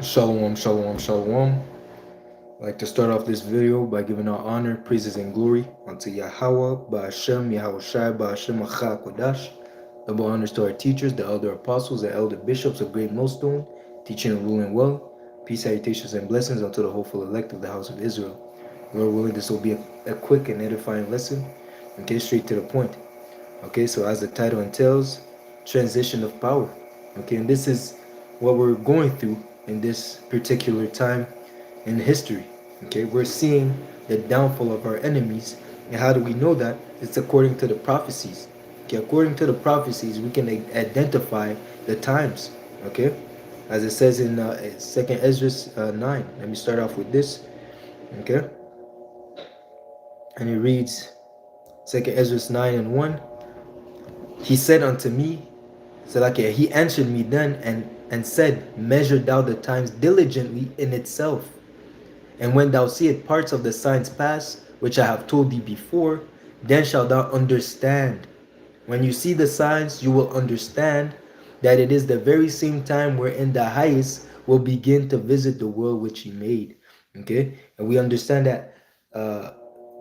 Shalom, shalom, shalom. I'd like to start off this video by giving our honor, praises, and glory unto Yahweh, Ba'ashem, Yahushai, Ba'ashem, Acha, Kodash. Double honors to our teachers, the elder apostles, the elder bishops of Great Millstone, teaching and ruling well. Peace, salutations, and blessings unto the hopeful elect of the house of Israel. Lord willing, this will be a quick and edifying lesson. Okay, straight to the point. Okay, so as the title entails, transition of power. Okay, and this is what we're going through in this particular time in history. Okay, we're seeing the downfall of our enemies. And how do we know that? It's according to the prophecies. Okay, according to the prophecies, we can identify the times. Okay, as it says in 2nd Ezra 9. Let me start off with this. Okay, and it reads 2nd Ezra 9 and 1. He said unto me, Salakia, he answered me then and said, measure thou the times diligently in itself. And when thou seest parts of the signs pass, which I have told thee before, then shalt thou understand. When you see the signs, you will understand that it is the very same time wherein the highest will begin to visit the world which he made. Okay? And we understand that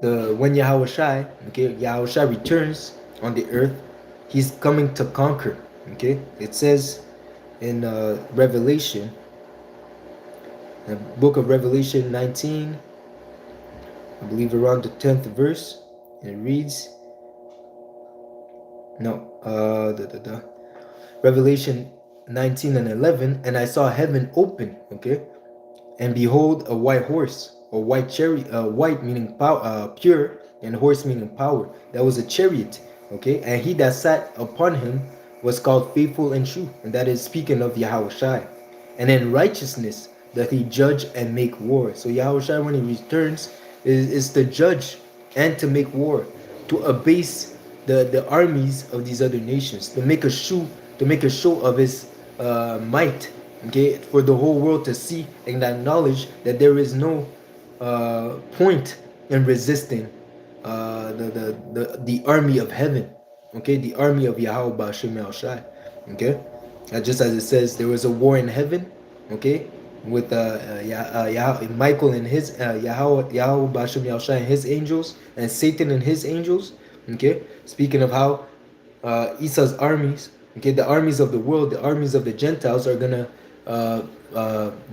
when Yahweh Shai, okay, Yahweh Shai returns on the earth, he's coming to conquer. Okay? It says in Revelation, the book of Revelation 19, I believe around the 10th verse, and it reads, Revelation 19 and 11, and I saw heaven open, okay, and behold a white horse, or white chariot, white meaning pure, and horse meaning power. That was a chariot, okay, and he that sat upon him was called faithful and true, and that is speaking of Yahweh Shai. And in righteousness doth he judge and make war. So Yahweh Shai, when he returns, is to judge and to make war, to abase the armies of these other nations, to make a show of his might, okay, for the whole world to see and acknowledge that there is no point in resisting the army of heaven, okay, the army of Yahweh Ba'ashem Shai, okay. Just as it says, there was a war in heaven, okay, with Michael and his Yahweh Ba'ashem Shai and his angels, and Satan and his angels, okay. Speaking of how Esau's armies, okay, the armies of the world, the armies of the Gentiles are gonna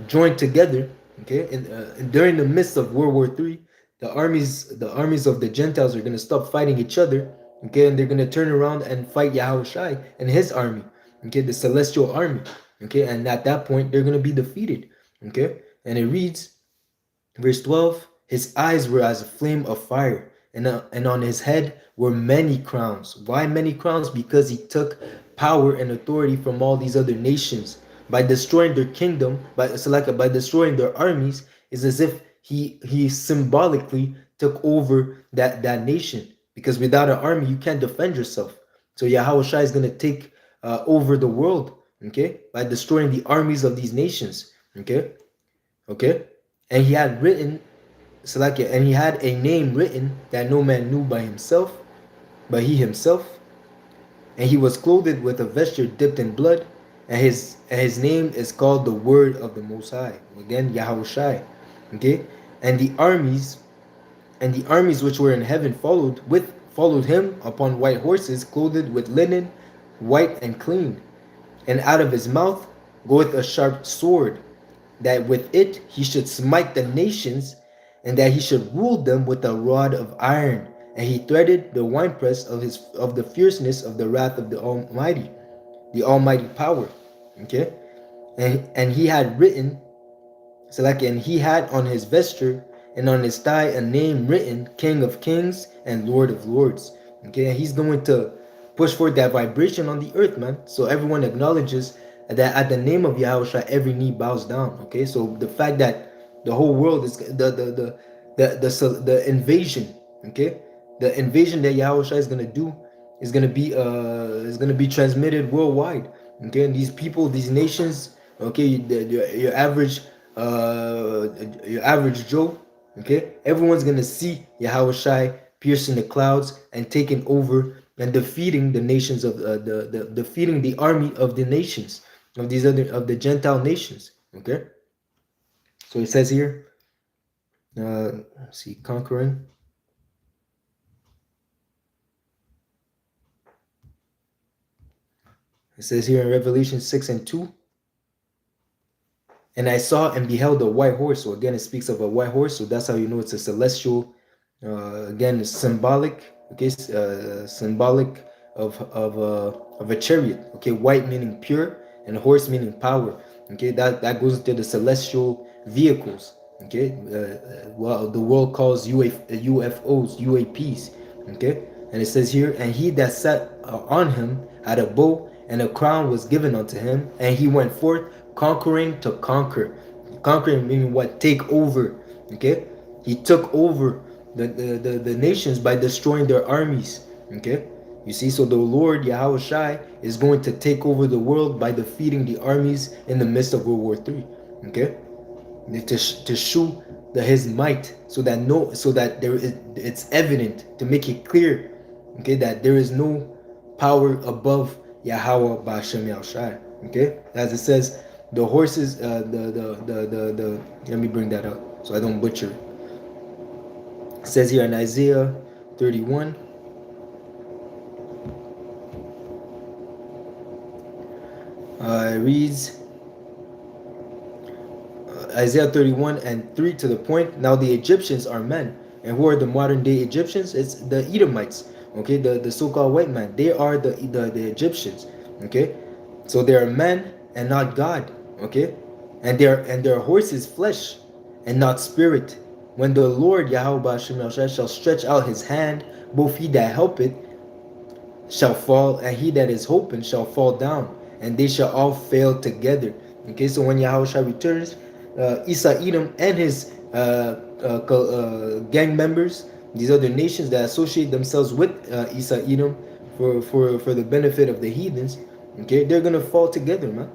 join together, okay, and during the midst of World War III, the armies of the Gentiles are gonna stop fighting each other, okay, and they're gonna turn around and fight Yahweh Shai and his army, okay, the celestial army, okay, and at that point they're gonna be defeated, okay, and it reads, verse 12, his eyes were as a flame of fire, and on his head were many crowns. Why many crowns? Because he took power and authority from all these other nations. By destroying their kingdom, by destroying their armies, is as if he symbolically took over that nation. Because without an army, you can't defend yourself. So Yahweh Shai is going to take over the world, okay, by destroying the armies of these nations, okay. And he had written, Salakia, and he had a name written that no man knew by himself, but he himself. And he was clothed with a vesture dipped in blood, and his name is called the Word of the Most High. Again, Yahweh Shai. Okay? And the armies which were in heaven followed him upon white horses, clothed with linen, white and clean. And out of his mouth goeth a sharp sword, that with it he should smite the nations, and that he should rule them with a rod of iron. And he threaded the winepress of the fierceness of the wrath of the Almighty power. Okay, and he had written, so like, and he had on his vesture and on his thigh a name written, King of Kings and Lord of Lords. Okay, and he's going to push forth that vibration on the earth, man. So everyone acknowledges that at the name of Yahweh, every knee bows down. Okay, so the fact that the whole world is the invasion, okay, the invasion that Yahweh is gonna do is gonna be transmitted worldwide. Okay, and these people, these nations, okay, your average Joe, okay, everyone's gonna see Yahweh Shai piercing the clouds and taking over and defeating the nations of defeating the army of the nations of the Gentile nations. Okay, So it says here, let's see, conquering. It says here in Revelation 6 and 2, and I saw and beheld a white horse. So again, it speaks of a white horse. So that's how you know it's a celestial. Again, it's symbolic. Okay, symbolic of a chariot. Okay, white meaning pure, and horse meaning power. Okay, that goes into the celestial vehicles. Okay, well, the world calls UFOs, UAPs. Okay, and it says here, and he that sat on him had a bow, and a crown was given unto him, and he went forth conquering to conquer. Conquering meaning what? Take over. Okay, he took over the nations by destroying their armies. Okay, you see, so the Lord Yahweh Shai is going to take over the world by defeating the armies in the midst of World War III. Okay, to show his might, so that it's evident, to make it clear, okay, that there is no power above Yahweh Ba'ashem Yahushai. Okay, as it says, the horses, the let me bring that up so I don't butcher it. It says here in Isaiah 31, it reads, Isaiah 31 and 3 to the point. Now the Egyptians are men. And who are the modern day Egyptians? It's the Edomites. Okay, the so-called white man. They are the Egyptians. Okay, so they are men and not God. Okay, and their horse is flesh and not spirit. When the Lord Yahweh shall stretch out his hand, both he that helpeth shall fall, and he that is hoping shall fall down, and they shall all fail together. Okay, so when Yahushua returns, Esau Edom and his gang members, these other nations that associate themselves with Esau Edom for the benefit of the heathens, okay, they're gonna fall together, man.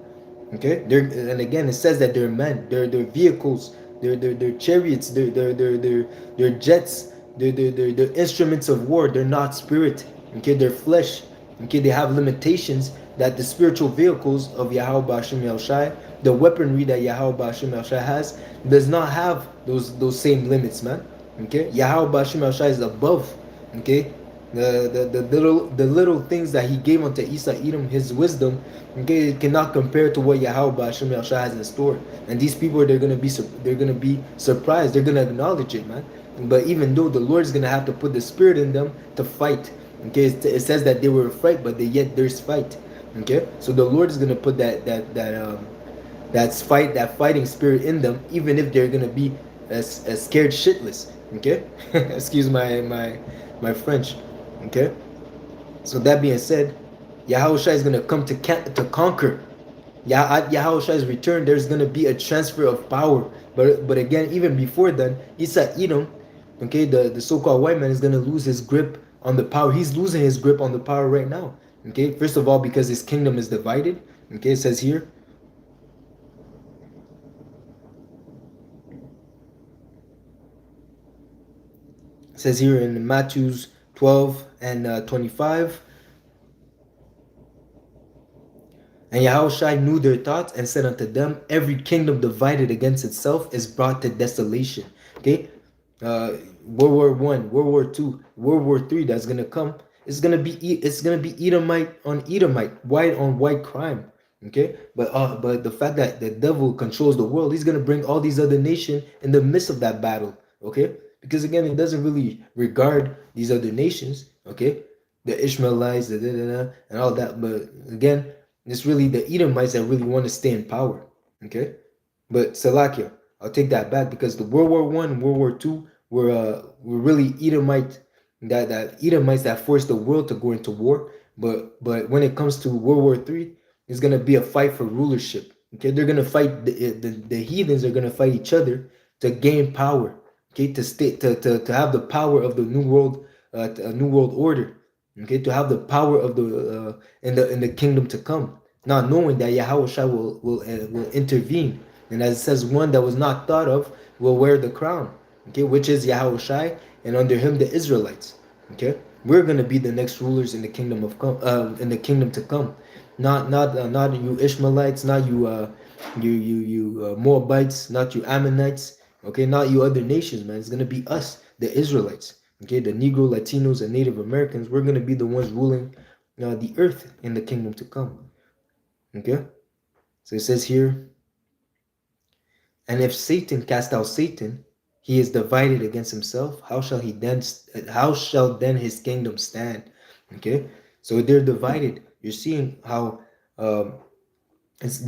Okay, and again it says that they're men, they're vehicles, they're chariots, they're jets, they're instruments of war. They're not spirit. Okay, they're flesh. Okay, they have limitations that the spiritual vehicles of Yahweh Ba'ashem Yahushai, the weaponry that Yahweh Ba'ashem Yahushai has, does not have those same limits, man. Okay, Yahweh Ba'ashem Yahushai is above. Okay, the little things that he gave unto Esau Edom, his wisdom, okay, it cannot compare to what Yahweh Ba'ashem Yahushai has in store. And these people, they're gonna be surprised. They're gonna acknowledge it, man. But even though the Lord's gonna have to put the spirit in them to fight. Okay, it says that they were afraid, but yet there's fight. Okay, so the Lord is gonna put that fighting spirit in them, even if they're gonna be as scared shitless. Okay, excuse my French. Okay, so that being said, Yahushua is gonna come to conquer. At Yahushua's return, there's gonna be a transfer of power. But again, even before then, Esau Edom, okay, the so-called white man, is gonna lose his grip on the power. He's losing his grip on the power right now. Okay, first of all, because his kingdom is divided. Okay, it says here. It says here in Matthew 12 and 25. And Yahushua knew their thoughts and said unto them, every kingdom divided against itself is brought to desolation. Okay, World War I, World War II, World War III that's gonna come. It's gonna be Edomite on Edomite, white on white crime. Okay, but the fact that the devil controls the world, he's gonna bring all these other nations in the midst of that battle. Okay, because again, it doesn't really regard these other nations. Okay, the Ishmaelites, and all that. But again, it's really the Edomites that really want to stay in power. Okay, but Salakia, I'll take that back, because the World War I and World War II were really that Edomites that forced the world to go into war. But when it comes to World War III, it's gonna be a fight for rulership. Okay, they're gonna fight the heathens are gonna fight each other to gain power. Okay, to have the power of the new world order. Okay, to have the power of the in the kingdom to come, not knowing that Yahushua will intervene, and as it says, one that was not thought of will wear the crown. Okay, which is Yahushua, and under him the Israelites. Okay, we're gonna be the next rulers in the kingdom to come, not you Ishmaelites, not you you Moabites, not you Ammonites, okay, not you other nations, man. It's gonna be us, the Israelites, okay, the Negro, Latinos, and Native Americans. We're gonna be the ones ruling the earth in the kingdom to come. Okay, so it says here, and if Satan cast out Satan, he is divided against himself. How shall then his kingdom stand? Okay, so they're divided. You're seeing how um, it's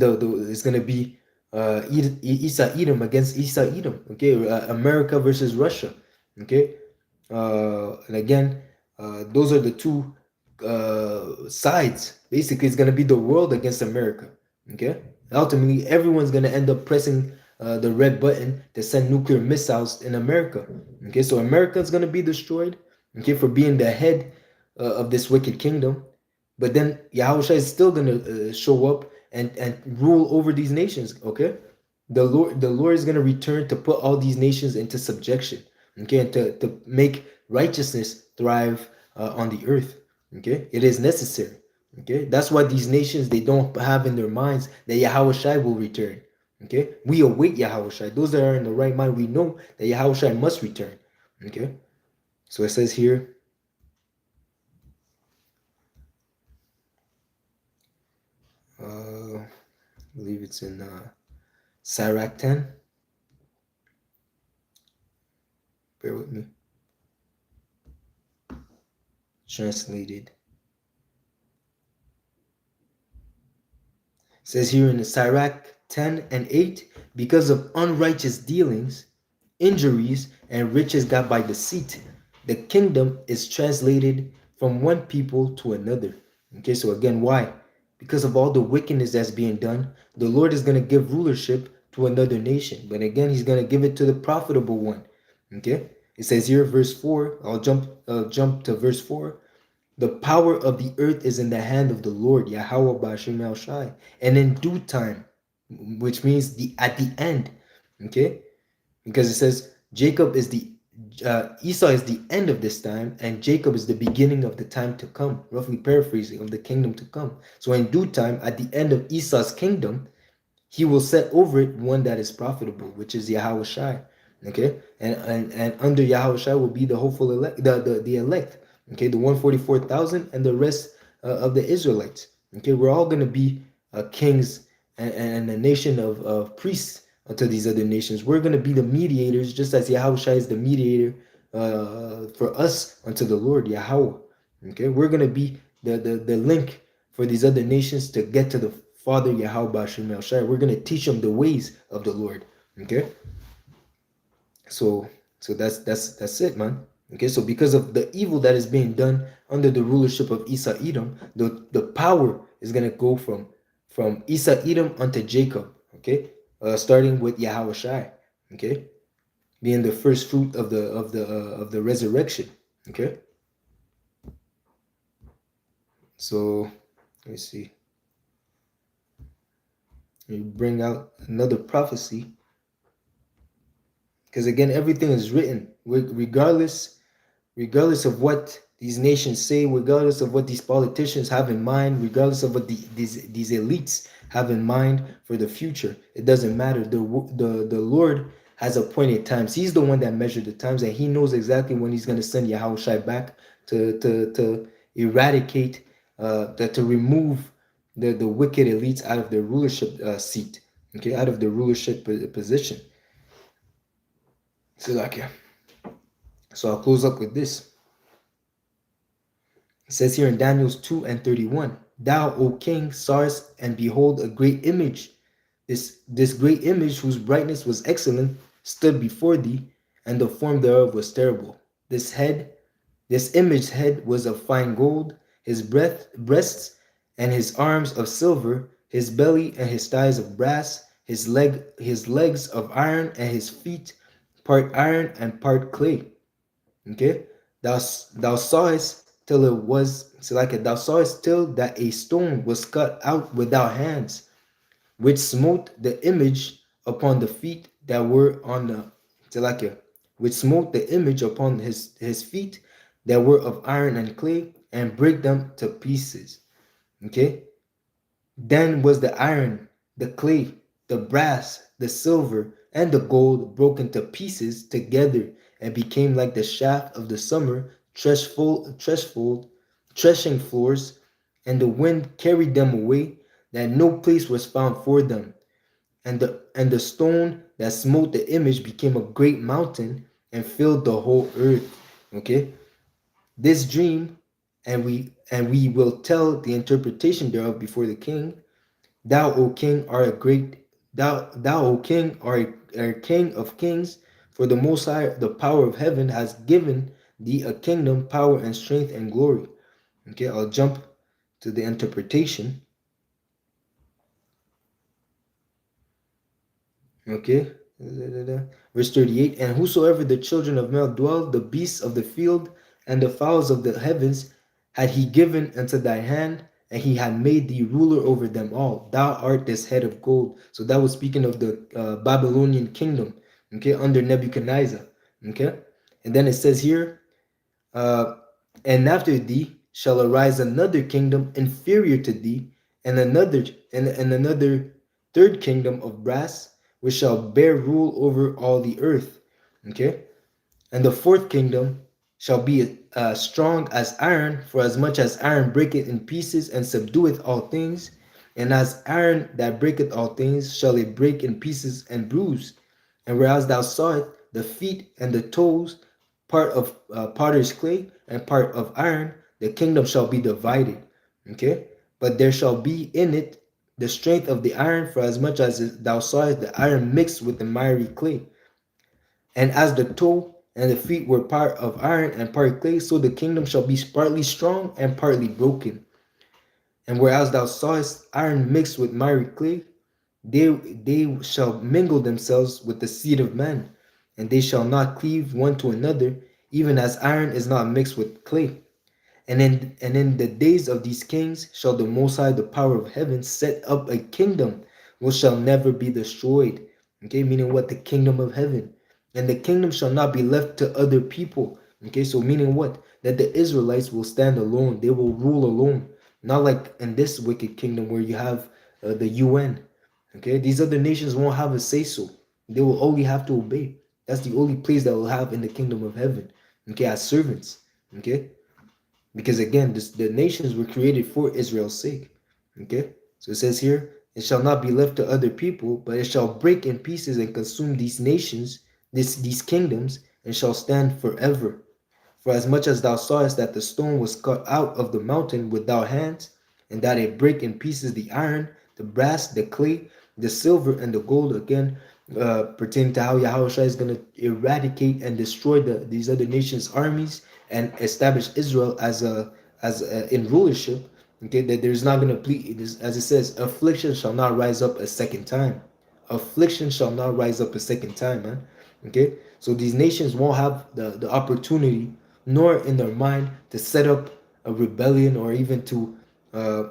gonna be Isa Edom against Isa Edom. Okay, America versus Russia. Okay, and again, those are the two sides. Basically, it's gonna be the world against America. Okay, ultimately, everyone's gonna end up pressing the red button to send nuclear missiles in America. Okay, so America is gonna be destroyed. Okay, for being the head of this wicked kingdom. But then Yahushua is still gonna show up and rule over these nations. Okay, the Lord is gonna return to put all these nations into subjection. Okay, and to make righteousness thrive on the earth. Okay, it is necessary. Okay, that's why these nations, they don't have in their minds that Yahushua will return. Okay, we await Yahushua. Those that are in the right mind, we know that Yahushua must return. Okay, so it says here. I believe it's in Sirach 10. Bear with me. Translated. It says here in the Sirach 10 and 8, because of unrighteous dealings, injuries, and riches got by deceit, the kingdom is translated from one people to another. Okay, so again, why? Because of all the wickedness that's being done, the Lord is going to give rulership to another nation. But again, he's going to give it to the profitable one. Okay, it says here, verse 4. I'll jump to verse 4. The power of the earth is in the hand of the Lord, Yahweh Bashim El Shai, and in due time, which means the at the end, okay? Because it says Jacob is the Esau is the end of this time, and Jacob is the beginning of the time to come. Roughly paraphrasing, of the kingdom to come. So in due time, at the end of Esau's kingdom, he will set over it one that is profitable, which is Yahweh Shai. Okay, and under Yahweh Shai will be the hopeful elect, the elect. Okay, the 144,000 and the rest of the Israelites. Okay, we're all gonna be kings and a nation of priests unto these other nations. We're gonna be the mediators, just as Yahweh Shai is the mediator for us unto the Lord Yahweh. Okay, we're gonna be the link for these other nations to get to the Father Yahweh Bashim El Shai. We're gonna teach them the ways of the Lord. Okay, so that's it, man. Okay, so because of the evil that is being done under the rulership of Isa Edom, the power is gonna go from Isa Edom unto Jacob. Okay, starting with Yahweh Shai. Okay, being the first fruit of the resurrection. Okay, so let me see. You bring out another prophecy, because again, everything is written regardless of what these nations say, regardless of what these politicians have in mind, regardless of what these elites have in mind for the future. It doesn't matter. The Lord has appointed times. He's the one that measured the times, and he knows exactly when he's going to send Yahushua back to eradicate, to remove the wicked elites out of their rulership seat, okay, out of the rulership position. So like, yeah. So I'll close up with this. It says here in Daniel's 2 and 31, Thou, O king, sawest and behold a great image. This great image, whose brightness was excellent, stood before thee, and the form thereof was terrible. This image's head was of fine gold, his breasts and his arms of silver, his belly and his thighs of brass, his legs of iron, and his feet part iron and part clay. Okay, thou sawest till it was so like it. Thou sawest till that a stone was cut out without hands, which smote the image upon the feet that were on the Selachia, which smote the image upon his feet that were of iron and clay, and break them to pieces. Okay. Then was the iron, the clay, the brass, the silver, and the gold broke into pieces together and became like the shaft of the summer threshing floors, and the wind carried them away, that no place was found for them. And the stone that smote the image became a great mountain and filled the whole earth. Okay, this dream, and we will tell the interpretation thereof before the king. Thou, O king, art a great thou, O king, art a king of kings, for the Most High, the power of heaven, has given thee a kingdom, power, and strength, and glory. Okay, I'll jump to the interpretation. Okay. Verse 38. And whosoever the children of men dwell, the beasts of the field and the fowls of the heavens, had he given unto thy hand, and he had made thee ruler over them all. Thou art this head of gold. So that was speaking of the Babylonian kingdom, okay, under Nebuchadnezzar. Okay. And then it says here, uh, and after thee shall arise another kingdom inferior to thee, and another third kingdom of brass, which shall bear rule over all the earth. Okay, and the fourth kingdom shall be strong as iron, for as much as iron breaketh in pieces and subdueth all things, and as iron that breaketh all things shall it break in pieces and bruise. And whereas thou sawest the feet and the toes, part of potter's clay and part of iron, the kingdom shall be divided. Okay, but there shall be in it the strength of the iron, for as much as thou sawest the iron mixed with the miry clay. And as the toe and the feet were part of iron and part clay, so the kingdom shall be partly strong and partly broken. And whereas thou sawest iron mixed with miry clay, they shall mingle themselves with the seed of man, and they shall not cleave one to another, even as iron is not mixed with clay. And in the days of these kings shall the Most High, the power of heaven, set up a kingdom which shall never be destroyed. Okay, meaning what? The kingdom of heaven. And the kingdom shall not be left to other people. Okay, so meaning what? That the Israelites will stand alone. They will rule alone. Not like in this wicked kingdom where you have the UN. Okay, these other nations won't have a say so. They will only have to obey. That's the only place that will have in the kingdom of heaven. Okay, as servants. Okay, because again, the nations were created for Israel's sake. Okay, so it says here, it shall not be left to other people, but it shall break in pieces and consume these nations, these kingdoms, and shall stand forever. For as much as thou sawest that the stone was cut out of the mountain without hands, and that it break in pieces the iron, the brass, the clay, the silver, and the gold, again, pertaining to how Yahushua is going to eradicate and destroy these other nations' armies and establish Israel as in rulership. Okay, that there's not going to plead, as it says, affliction shall not rise up a second time. Affliction shall not rise up a second time, man. Okay, so these nations won't have the opportunity nor in their mind to set up a rebellion or even uh,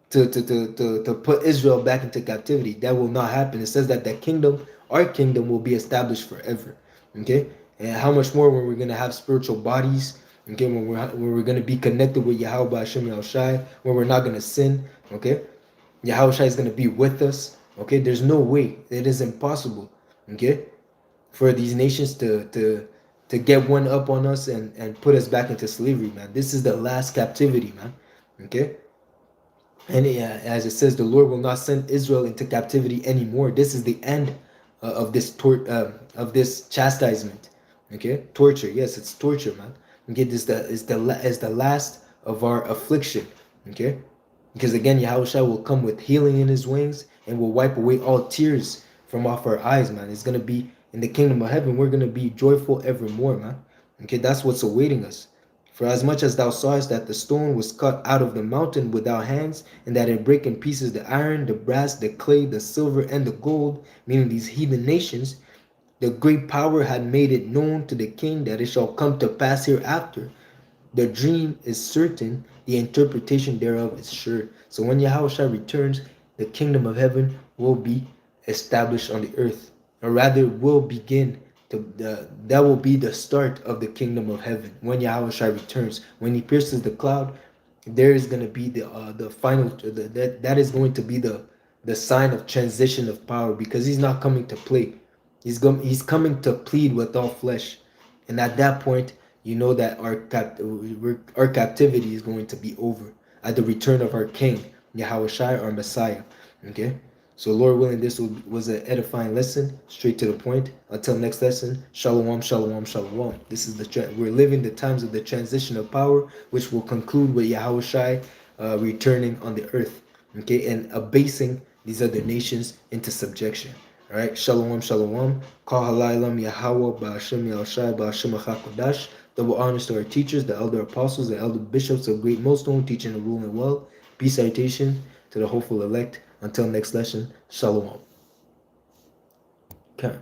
to put Israel back into captivity. That will not happen. It says that kingdom, our kingdom, will be established forever. Okay, and how much more when we're gonna have spiritual bodies. Okay, when we're gonna be connected with Yahweh Hashem Yahushai, when we're not gonna sin. Okay, Yahushai is gonna be with us. Okay, there's no way. It is impossible. Okay, for these nations to get one up on us and put us back into slavery, man. This is the last captivity, man. Okay, and as it says, the Lord will not send Israel into captivity anymore. This is the end of this chastisement. Okay, torture. Yes, it's torture, man. Okay, this is the last of our affliction. Okay, because again, Yahushua will come with healing in his wings and will wipe away all tears from off our eyes, man. It's gonna be in the kingdom of heaven. We're gonna be joyful evermore, man. Okay, that's what's awaiting us. For as much as thou sawest that the stone was cut out of the mountain without hands, and that it brake in pieces the iron, the brass, the clay, the silver, and the gold, meaning these heathen nations, the great power had made it known to the king that it shall come to pass hereafter. The dream is certain, the interpretation thereof is sure. So when Yahushua returns, the kingdom of heaven will be established on the earth, or rather will begin that will be the start of the kingdom of heaven when Yahushua returns. When he pierces the cloud, there is going to be the final that is going to be the sign of transition of power, because he's not coming to play. He's coming to plead with all flesh. And at that point, you know that our captivity is going to be over at the return of our King, Yahweh Shai, our Messiah. Okay? So, Lord willing, this was an edifying lesson, straight to the point. Until next lesson, shalom, shalom, shalom. This is we're living the times of the transition of power, which will conclude with Yahweh Shai returning on the earth, okay, and abasing these other nations into subjection. All right, shalom, shalom. Kal halaylam Yahweh ba'ashem Yahushai ba'ashem achakodash. Double honors to our teachers, the elder apostles, the elder bishops of Great Millstone, teaching and ruling well. Peace citation to the hopeful elect. Until next lesson, shalom. Okay.